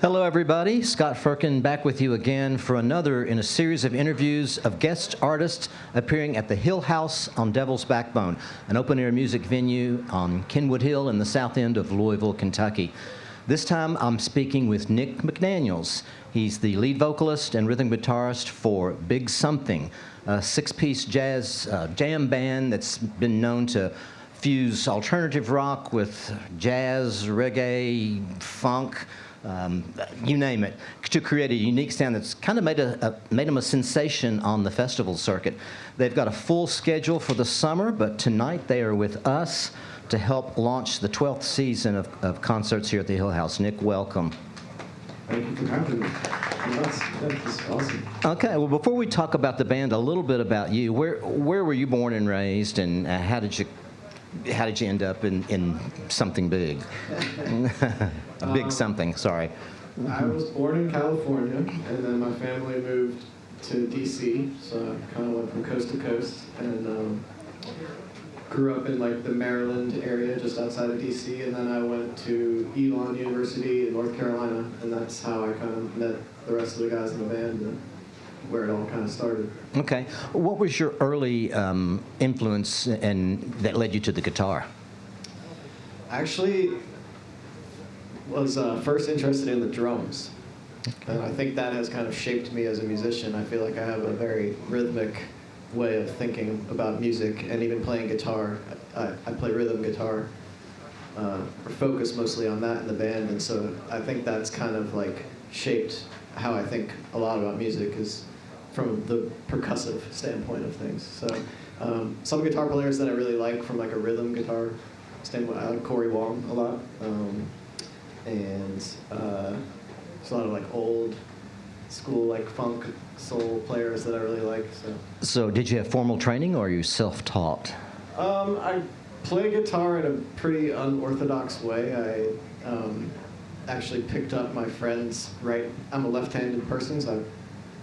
Hello, everybody. Scott Furkin back with you again for another in a series of interviews of guest artists appearing at the Hill House on Devil's Backbone, an open-air music venue on Kenwood Hill in the south end of Louisville, Kentucky. This time, I'm speaking with Nick McDaniels. He's the lead vocalist and rhythm guitarist for Big Something, a six-piece jazz jam band that's been known to fuse alternative rock with jazz, reggae, funk, you name it, to create a unique sound that's kind of made them a sensation on the festival circuit. They've got a full schedule for the summer, but tonight they are with us to help launch the 12th season of concerts here at the Hill House. Nick, welcome. Thank you for having me. That's awesome. Okay, well, before we talk about the band, a little bit about you. Where were you born and raised, and how did you end up in something big? A big something, sorry. I was born in California, and then my family moved to D.C., so I kind of went from coast to coast, and grew up in like the Maryland area, just outside of D.C., and then I went to Elon University in North Carolina, and that's how I kind of met the rest of the guys in the band, and where it all kind of started. Okay. What was your early influence and that led you to the guitar? Actually, was first interested in the drums. Okay. And I think that has kind of shaped me as a musician. I feel like I have a very rhythmic way of thinking about music, and even playing guitar. I play rhythm guitar, or focus mostly on that in the band, and so I think that's kind of like shaped how I think a lot about music, is from the percussive standpoint of things. So some guitar players that I really like from like a rhythm guitar standpoint, I like Cory Wong a lot, and there's a lot of like old school like funk soul players that I really like. So did you have formal training, or are you self-taught? I play guitar in a pretty unorthodox way. I actually picked up my friend's I'm a left-handed person, so I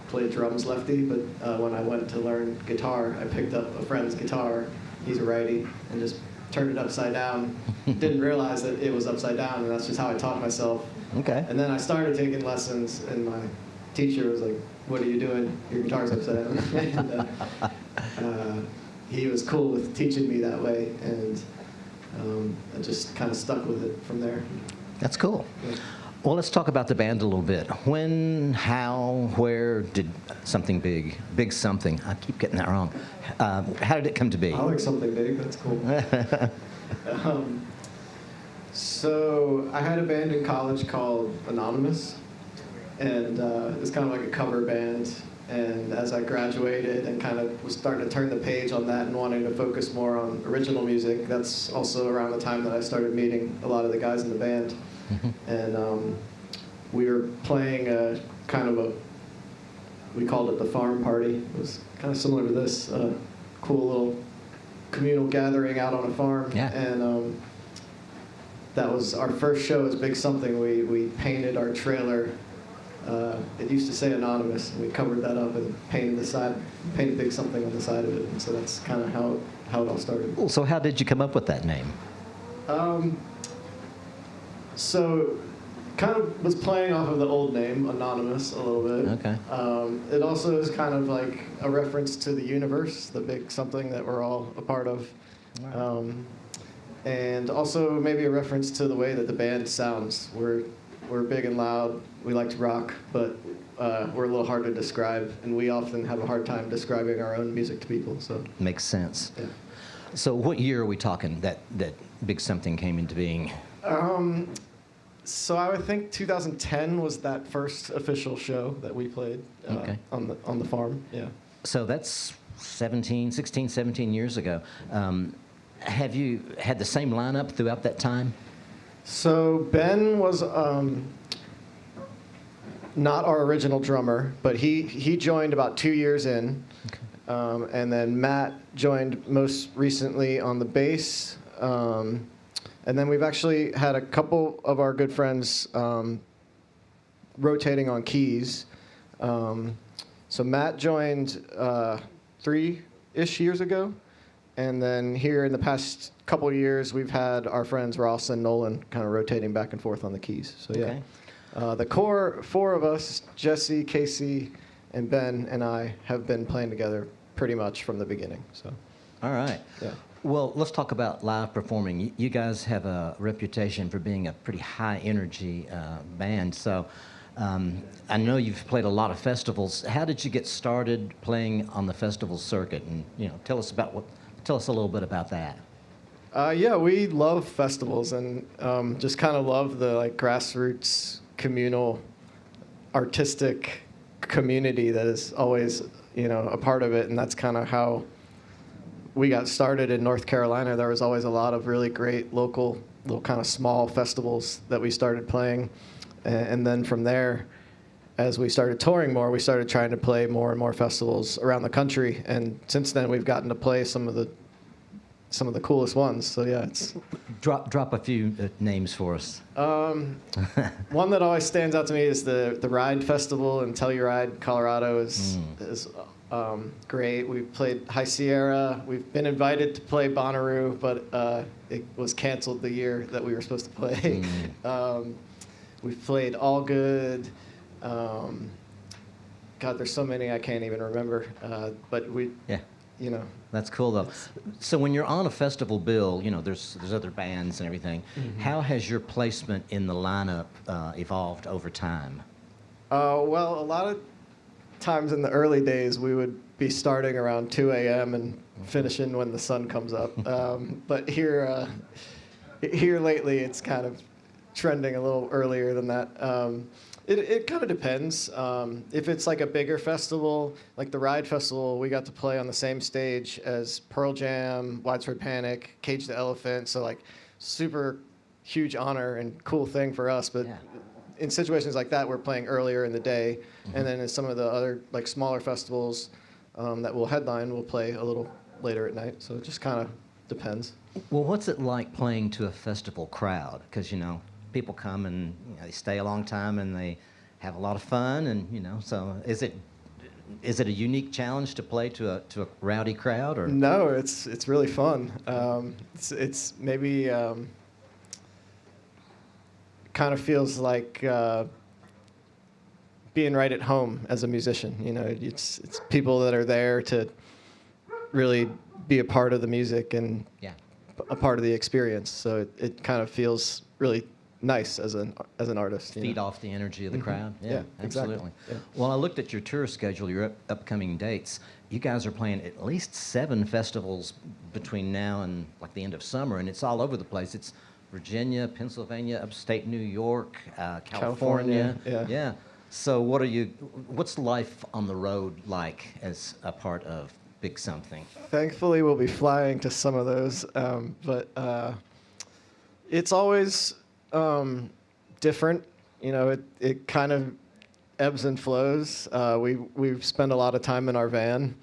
play drums lefty, but when I went to learn guitar, I picked up a friend's guitar. He's a righty, and just turned it upside down. Didn't realize that it was upside down, and that's just how I taught myself. Okay. And then I started taking lessons, and my teacher was like, "What are you doing? Your guitar's upside down." And, he was cool with teaching me that way, and I just kind of stuck with it from there. That's cool. Yeah. Well, let's talk about the band a little bit. When, how, where did Something Big Something, I keep getting that wrong. How did it come to be? I like Something Big, that's cool. So I had a band in college called Anonymous, and it was kind of like a cover band. And as I graduated and kind of was starting to turn the page on that and wanting to focus more on original music, that's also around the time that I started meeting a lot of the guys in the band. Mm-hmm. And we were playing we called it the farm party. It was kind of similar to this, cool little communal gathering out on a farm. Yeah. And that was our first show as Big Something. We painted our trailer. It used to say Anonymous, and we covered that up and painted Big Something on the side of it, and so that's kind of how it all started. Well, so how did you come up with that name? So kind of was playing off of the old name, Anonymous, a little bit. Okay. It also is kind of like a reference to the universe, the big something that we're all a part of. Wow. And also maybe a reference to the way that the band sounds. We're big and loud. We like to rock, but we're a little hard to describe, and we often have a hard time describing our own music to people. So makes sense. Yeah. So what year are we talking that Big Something came into being? So I would think 2010 was that first official show that we played on the farm. Yeah. So that's 16, 17 years ago. Have you had the same lineup throughout that time? So Ben was not our original drummer, but he joined about 2 years in. Okay. And then Matt joined most recently on the bass. And then we've actually had a couple of our good friends rotating on keys. So Matt joined 3-ish years ago. And then here in the past couple of years, we've had our friends Ross and Nolan kind of rotating back and forth on the keys. So yeah, okay. The core 4 of us, Jesse, Casey, and Ben and I, have been playing together pretty much from the beginning. So, all right. Yeah. Well, let's talk about live performing. You guys have a reputation for being a pretty high energy band. So I know you've played a lot of festivals. How did you get started playing on the festival circuit? And tell us a little bit about that. Yeah, we love festivals and just kind of love the grassroots communal artistic community that is always a part of it, and that's kind of how we got started in North Carolina. There was always a lot of really great local, little kind of small festivals that we started playing, and then from there, as we started touring more, we started trying to play more and more festivals around the country, and since then we've gotten to play some of the coolest ones. So yeah, it's drop a few names for us. One that always stands out to me is the Ride Festival in Telluride, Colorado is great. We've played High Sierra. We've been invited to play Bonnaroo, but it was canceled the year that we were supposed to play. We've played All Good. God, there's so many I can't even remember. But we, That's cool, though. So when you're on a festival bill, there's other bands and everything. Mm-hmm. How has your placement in the lineup evolved over time? Well, a lot of times in the early days, we would be starting around 2 a.m. and finishing when the sun comes up. But here lately, it's kind of trending a little earlier than that. It kind of depends. If it's like a bigger festival, like the Ride Festival, we got to play on the same stage as Pearl Jam, Widespread Panic, Cage the Elephant. So like super huge honor and cool thing for us. But in situations like that, we're playing earlier in the day. Mm-hmm. And then in some of the other like smaller festivals that we'll headline, we'll play a little later at night. So it just kind of depends. Well, what's it like playing to a festival crowd? Because, people come and they stay a long time and they have a lot of fun, and so is it a unique challenge to play to a rowdy crowd, or no? It's really fun. It's maybe kind of feels like being right at home as a musician. It's people that are there to really be a part of the music and a part of the experience. So it kind of feels really nice as an artist. Feed off the energy of the crowd. Yeah, absolutely. Exactly. Yeah. Well, I looked at your tour schedule, your upcoming dates. You guys are playing at least 7 festivals between now and like the end of summer, and it's all over the place. It's Virginia, Pennsylvania, upstate New York, California. Yeah. So what's life on the road like as a part of Big Something? Thankfully, we'll be flying to some of those, but it's always different. It kind of ebbs and flows. We've spent a lot of time in our van.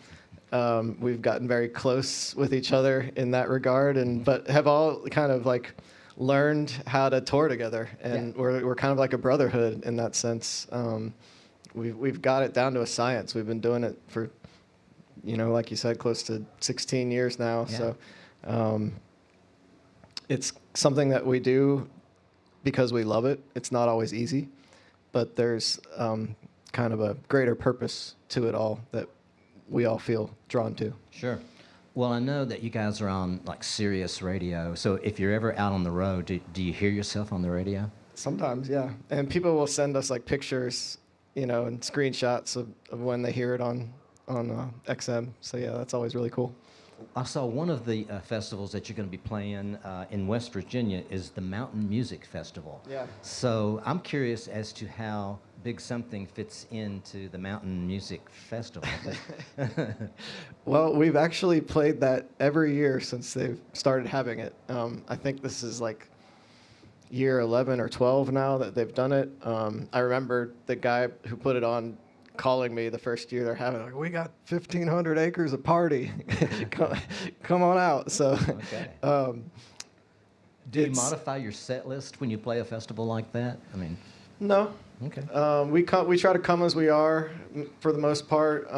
We've gotten very close with each other in that regard, but have all kind of like learned how to tour together, and we're kind of like a brotherhood in that sense. We've got it down to a science. We've been doing it for, like you said, close to 16 years now. Yeah. So it's something that we do because we love it. It's not always easy, but there's kind of a greater purpose to it all that we all feel drawn to. Sure. Well, I know that you guys are on like Sirius radio, so if you're ever out on the road, do you hear yourself on the radio? Sometimes, yeah. And people will send us like pictures, and screenshots of when they hear it on XM. So yeah, that's always really cool. I saw one of the festivals that you're going to be playing in West Virginia is the Mountain Music Festival. Yeah. So I'm curious as to how Big Something fits into the Mountain Music Festival. Well, we've actually played that every year since they've started having it. I think this is like year 11 or 12 now that they've done it. I remember the guy who put it on calling me the first year they're having, like, we got 1,500 acres of party. Come on out. So, Do you modify your set list when you play a festival like that? I mean, no. okay. We try to come as we are for the most part.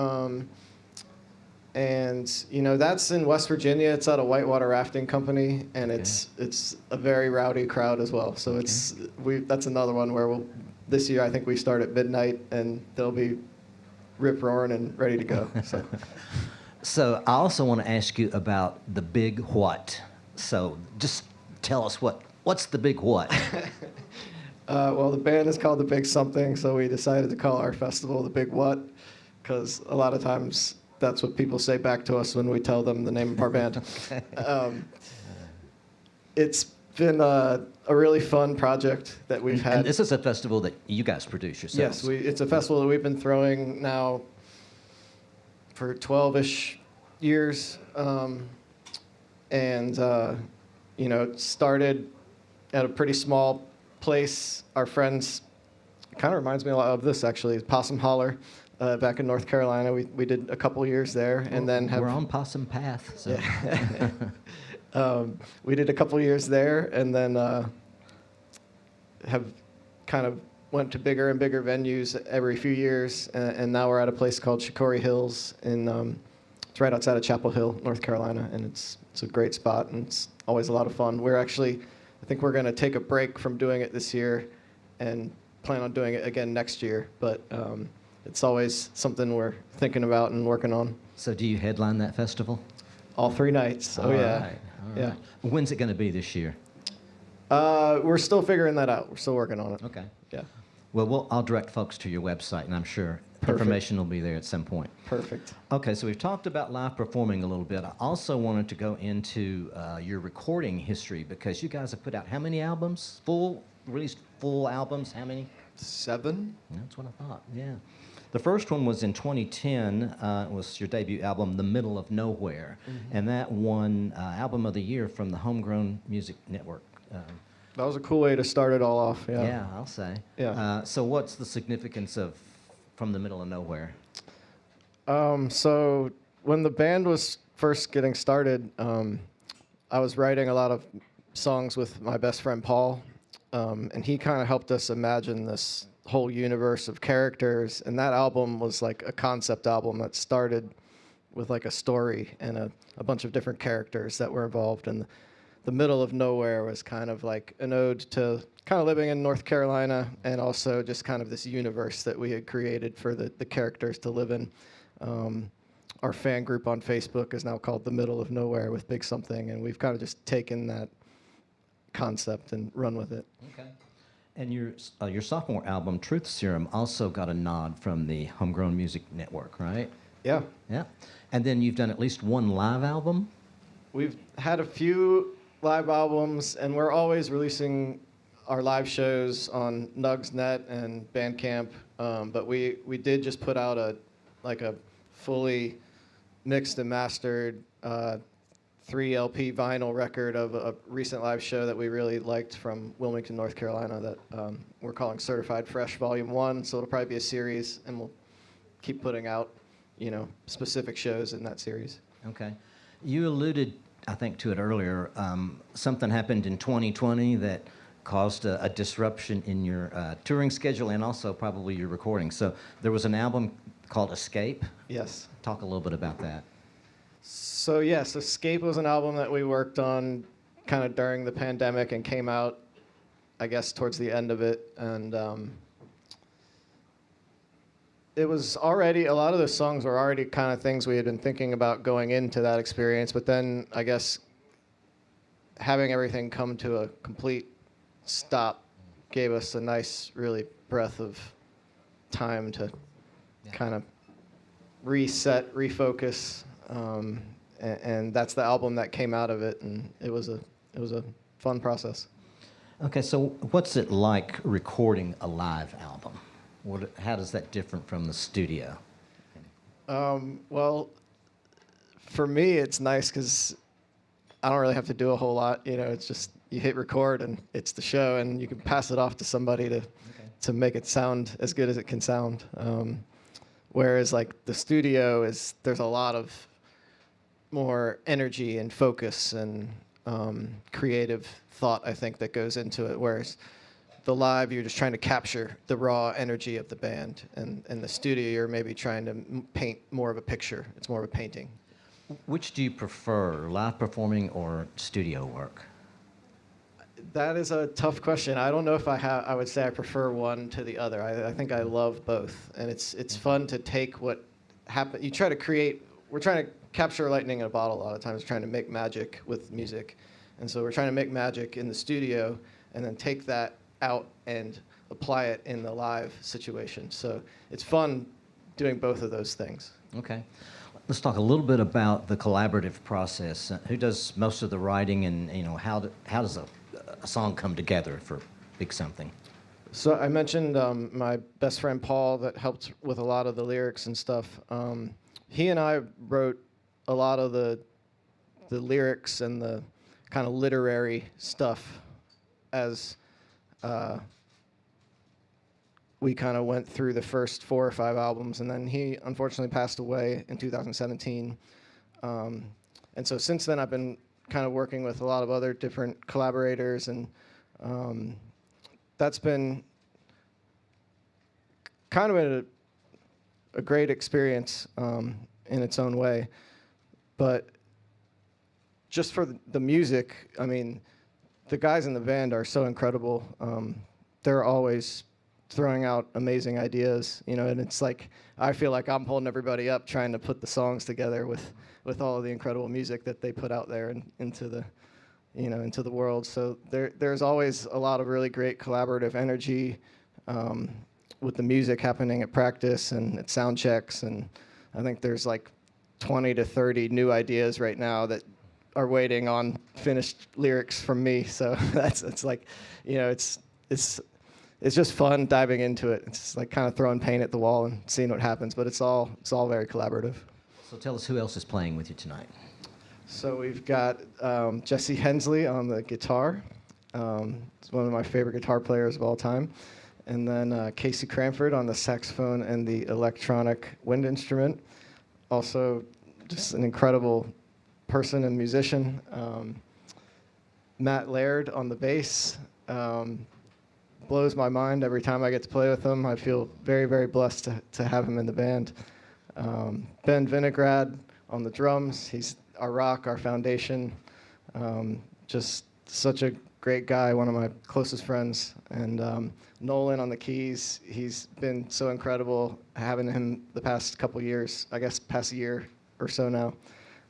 And that's in West Virginia. It's at a whitewater rafting company, and it's a very rowdy crowd as well. So that's another one where this year I think we start at midnight, and they'll be rip roaring and ready to go. So. So I also want to ask you about the big what. So just tell us what's the big what? Well, the band is called The Big Something, so we decided to call our festival The Big What, because a lot of times that's what people say back to us when we tell them the name of our band. It's been a really fun project that we've had. And this is a festival that you guys produce yourselves. Yes, it's a festival that we've been throwing now for 12-ish years. It started at a pretty small place. Our friends, kind of reminds me a lot of this actually, Possum Holler. Back in North Carolina, we did a couple years there, and then we're on Possum Path. So. Yeah. We did a couple years there, and then have kind of went to bigger and bigger venues every few years, and now we're at a place called Couri Hills it's right outside of Chapel Hill, North Carolina, and it's a great spot, and it's always a lot of fun. I think we're going to take a break from doing it this year, and plan on doing it again next year, but. It's always something we're thinking about and working on. So do you headline that festival? All 3 nights. All yeah. Right. Yeah. When's it going to be this year? We're still figuring that out. We're still working on it. Okay. Yeah. Well, I'll direct folks to your website, and I'm sure information will be there at some point. Perfect. Okay, so we've talked about live performing a little bit. I also wanted to go into your recording history, because you guys have put out how many albums? Released full albums? How many? 7. That's what I thought, yeah. The first one was in 2010. It was your debut album, The Middle of Nowhere. Mm-hmm. And that won Album of the Year from the Homegrown Music Network. That was a cool way to start it all off, yeah. Yeah, I'll say. Yeah. So what's the significance of From the Middle of Nowhere? So when the band was first getting started, I was writing a lot of songs with my best friend Paul, and he kind of helped us imagine this whole universe of characters, and that album was like a concept album that started with like a story and a bunch of different characters that were involved, and the Middle of Nowhere was kind of like an ode to kind of living in North Carolina, and also just kind of this universe that we had created for the characters to live in. Our fan group on Facebook is now called The Middle of Nowhere with Big Something, and we've kind of just taken that concept and run with it. Okay. And your sophomore album, Truth Serum, also got a nod from the Homegrown Music Network, right? Yeah. Yeah. And then you've done at least one live album? We've had a few live albums, and we're always releasing our live shows on Nugsnet and Bandcamp. But we did just put out a fully mixed and mastered 3 LP vinyl record of a recent live show that we really liked from Wilmington, North Carolina, that we're calling Certified Fresh Volume 1. So it'll probably be a series, and we'll keep putting out, specific shows in that series. Okay. You alluded, I think, to it earlier. Something happened in 2020 that caused a disruption in your touring schedule and also probably your recording. So there was an album called Escape. Yes. Talk a little bit about that. So yes, Escape was an album that we worked on kind of during the pandemic and came out, I guess, towards the end of it. And it was already, a lot of the songs were already kind of things we had been thinking about going into that experience. But then I guess having everything come to a complete stop gave us a nice, really breath of time to kind of reset, refocus. And that's the album that came out of it, and it was a fun process. Okay, so what's it like recording a live album? How does that differ from the studio? Well, for me, it's nice because I don't really have to do a whole lot. It's just you hit record and it's the show, and you can pass it off to somebody to make it sound as good as it can sound. Whereas like the studio there's a lot of more energy and focus, and creative thought, I think, that goes into it. Whereas the live, you're just trying to capture the raw energy of the band, and in the studio, you're maybe trying to paint more of a picture. It's more of a painting. Which do you prefer, live performing or studio work? That is a tough question. I don't know if I would say I prefer one to the other. I think I love both, and it's fun to take what happen. You try to create. We're trying to capture lightning in a bottle a lot of times, trying to make magic with music, and so we're trying to make magic in the studio, and then take that out and apply it in the live situation. So it's fun doing both of those things. Okay. Let's talk a little bit about the collaborative process. Who does most of the writing, and how does a song come together for Big Something? So I mentioned my best friend Paul that helped with a lot of the lyrics and stuff. He and I wrote a lot of the lyrics and the kind of literary stuff as we kind of went through the first 4 or 5 albums, and then he unfortunately passed away in 2017. And so since then, I've been kind of working with a lot of other different collaborators, and that's been kind of a great experience in its own way. But just for the music, I mean, the guys in the band are so incredible. They're always throwing out amazing ideas, and it's like I feel like I'm holding everybody up trying to put the songs together with all of the incredible music that they put out there and into the world. So there's always a lot of really great collaborative energy with the music happening at practice and at sound checks, and I think there's like 20 to 30 new ideas right now that are waiting on finished lyrics from me. So it's like, it's just fun diving into it. It's like kind of throwing paint at the wall and seeing what happens, but it's all very collaborative. So tell us who else is playing with you tonight. So we've got Jesse Hensley on the guitar. He's one of my favorite guitar players of all time. And then Casey Cranford on the saxophone and the electronic wind instrument. Also just an incredible person and musician. Matt Laird on the bass. Blows my mind every time I get to play with him. I feel very, very blessed to have him in the band. Ben Vinograd on the drums. He's our rock, our foundation. Just such a great guy, one of my closest friends. And Nolan on the keys. He's been so incredible having him the past couple years, I guess past year or so now.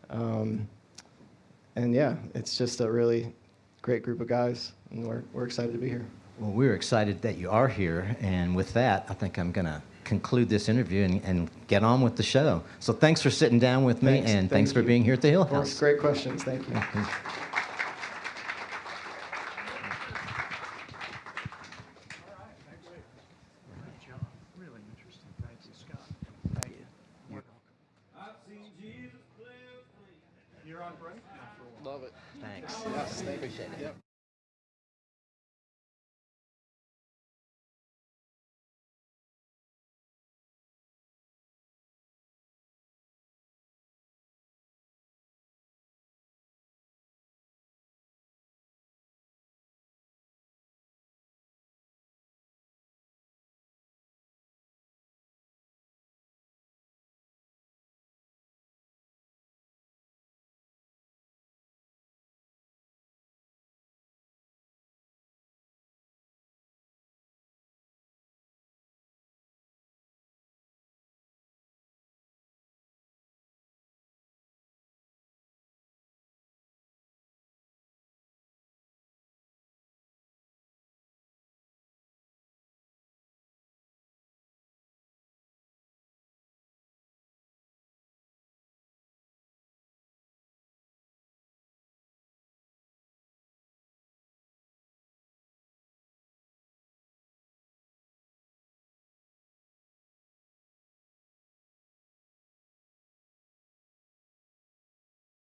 And yeah, it's just a really great group of guys, and we're excited to be here. Well, we're excited that you are here, and with that, I think I'm going to conclude this interview and get on with the show. So thanks for sitting down with me, and thanks for being here at the Hill House. Great questions. Thank you. All right, thanks. Great job. Really interesting. Thank you, Scott. Thank you. You're welcome. I've seen Jesus play a flea. You're on break now for a while. Love it. Thanks. Yes, thank you. Appreciate it. Yep.